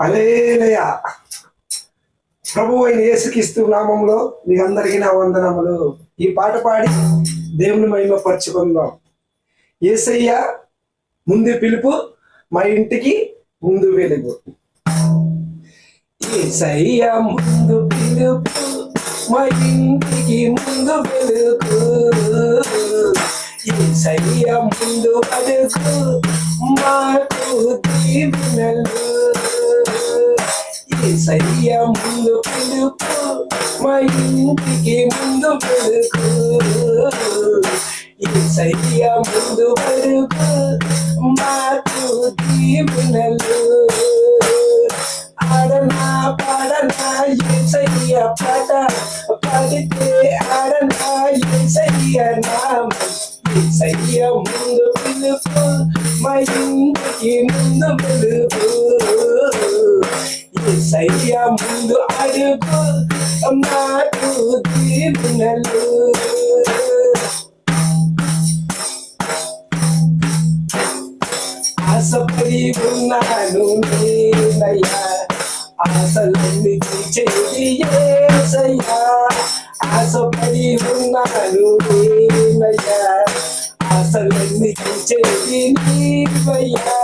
హల్లెలూయా. ప్రభువు అయిన యేసుక్రీస్తు నామంలో మీకు అందరికీ నా వందనములు. ఈ పాట పాడి దేవుని మహిమపరచుకుందాం. యేసయ్య ముందు పిలుపు, మా ఇంటికి ముందు వెలుగు. యేసయ్య ముందు పిలుపు, మా ఇంటికి ముందు వెలుగు. యేసయ్య ముందు అడుగు, మాకు దీవెనలు. యేసయ్య ముందు పిలుపు, మా ఇంటికి ముందు వెలుగు. యేసయ్య ముందు అడుగు, మాకు దీవెనలు. ఆడనా పాడనా యేసయ్య పాట, పాడితే ఆడనా యేసయ్య నామం. యేసయ్య ముందు పిలుపు, మా ఇంటికి ముందు వెలుగు. యేసయ్య ముందు అడుగు, మాకు దీవెనలు. ఆశపడి ఉన్నాను నేనయ్యా, ఆశలన్నీ తీర్చేది యేసయ్యా. ఆశపడి ఉన్నాను నేనయ్యా, ఆశలన్నీ తీర్చేది నీవయ్యా.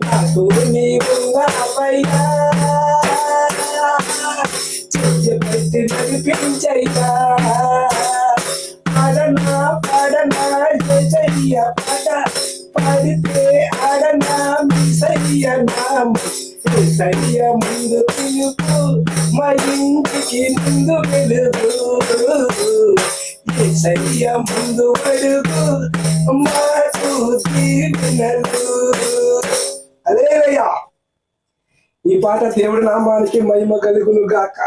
నాకు నీవున్నావయ్యా, చెయ్యబెట్టి నడిపించయ్యా. ఆడనా పాడనా యేసయ్య పాట, పాడితే ఆడనా యేసయ్య నామం. యేసయ్య ముందు పిలుపు, మా ఇంటికి ముందు వెలుగు. యేసయ్య ముందు అడుగు, మాకు దీవెనలు. హల్లెలూయా. ఈ పాట దేవుడి నామానికి మహిమ కలుగును గాక.